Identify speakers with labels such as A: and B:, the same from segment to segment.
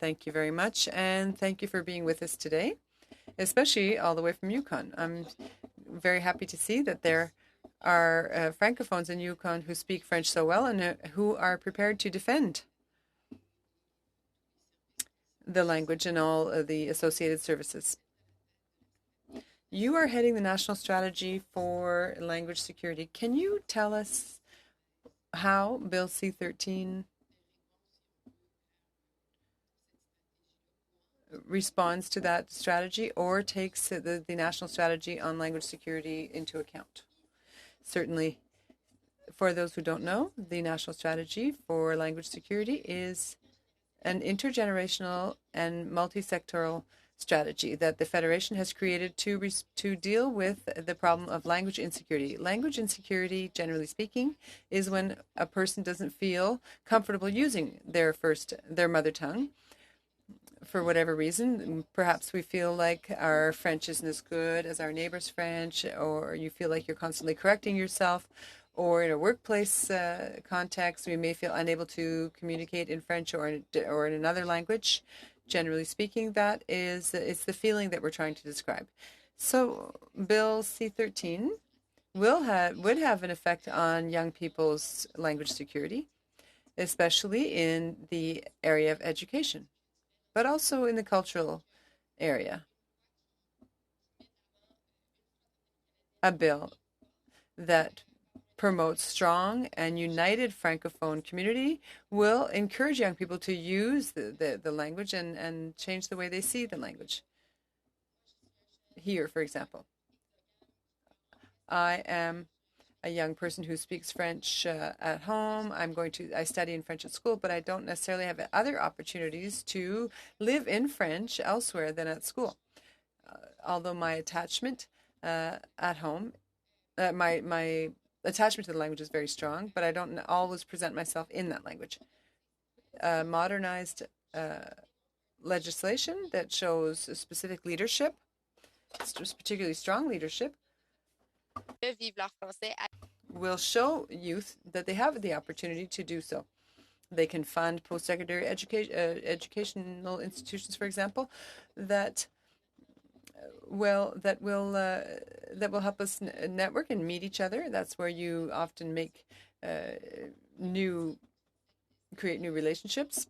A: Thank you very much, and thank you for being with us today, especially all the way from Yukon. I'm very happy to see that there are francophones in Yukon who speak French so well and who are prepared to defend the language and all of the associated services. You are heading the national strategy for language security. Can you tell us how Bill C-13 responds to that strategy or takes the national strategy on language security into account? Certainly, for those who don't know, the national strategy for language security is an intergenerational and multi-sectoral strategy that the Federation has created to deal with the problem of language insecurity. Language insecurity, generally speaking, is when a person doesn't feel comfortable using their mother tongue for whatever reason. Perhaps we feel like our French isn't as good as our neighbor's French, or you feel like you're constantly correcting yourself, or in a workplace context, we may feel unable to communicate in French or in another language. Generally speaking, it's the feeling that we're trying to describe. So Bill C-13 would have an effect on young people's language security, especially in the area of education, but also in the cultural area. A bill that promotes strong and united Francophone community will encourage young people to use the language and change the way they see the language. Here, for example, I am a young person who speaks French at home. I study in French at school, but I don't necessarily have other opportunities to live in French elsewhere than at school. Although my attachment at home, my attachment to the language is very strong, but I don't always present myself in that language. Modernized legislation that shows specific leadership, particularly strong leadership, will show youth that they have the opportunity to do so. They can fund post-secondary educational institutions, for example, that will help us network and meet each other. That's where you often create new relationships.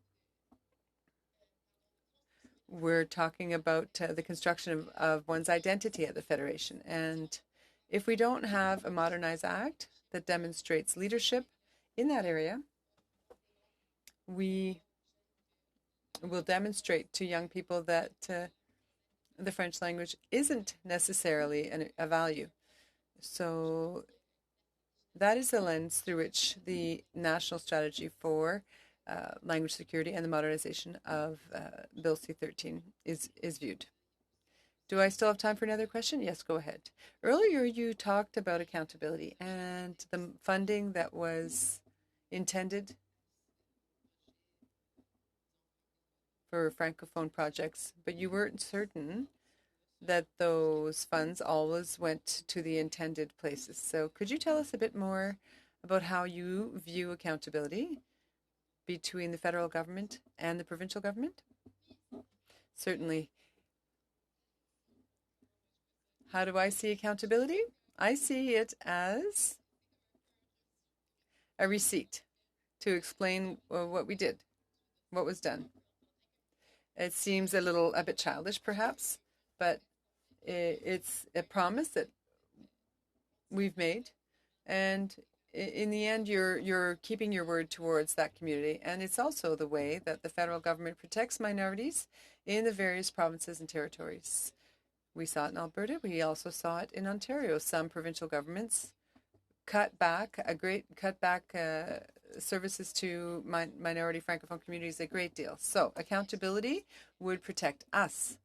A: We're talking about the construction of one's identity at the Federation. And if we don't have a modernized act that demonstrates leadership in that area, we will demonstrate to young people that the French language isn't necessarily a value. So that is the lens through which the national strategy for language security and the modernization of Bill C-13 is viewed. Do I still have time for another question? Yes, go ahead. Earlier you talked about accountability and the funding that was intended for Francophone projects, but you weren't certain that those funds always went to the intended places. So could you tell us a bit more about how you view accountability between the federal government and the provincial government? Certainly. How do I see accountability? I see it as a receipt to explain what we did, what was done. It seems a bit childish, perhaps, but it's a promise that we've made, and in the end, you're keeping your word towards that community. And it's also the way that the federal government protects minorities in the various provinces and territories. We saw it in Alberta. We also saw it in Ontario. Some provincial governments cut back services to minority Francophone communities a great deal. So accountability would protect us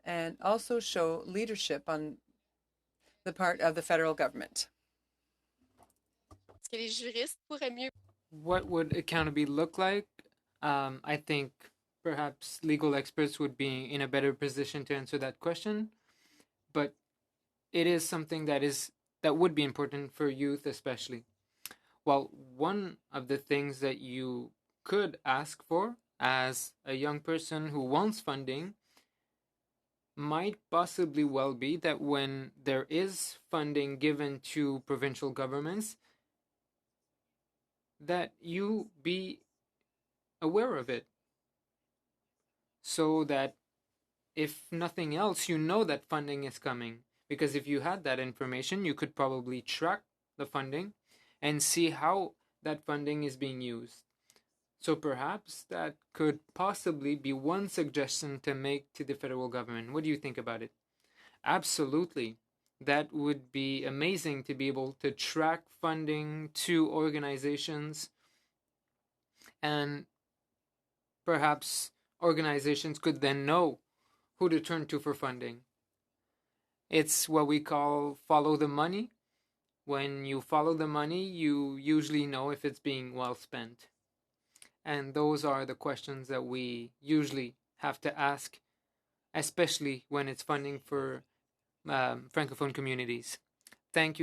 A: and also show leadership on the part of the federal government.
B: What would accountability look like? I think perhaps legal experts would be in a better position to answer that question, but it is something that would be important for youth especially. Well, one of the things that you could ask for as a young person who wants funding might possibly well be that when there is funding given to provincial governments, that you be aware of it, so that if nothing else, you know that funding is coming. Because if you had that information, you could probably track the funding and see how that funding is being used. So perhaps that could possibly be one suggestion to make to the federal government. What do you think about it? Absolutely. That would be amazing to be able to track funding to organizations, and perhaps organizations could then know who to turn to for funding. It's what we call follow the money. When you follow the money, you usually know if it's being well spent. And those are the questions that we usually have to ask, especially when it's funding for Francophone communities. Thank you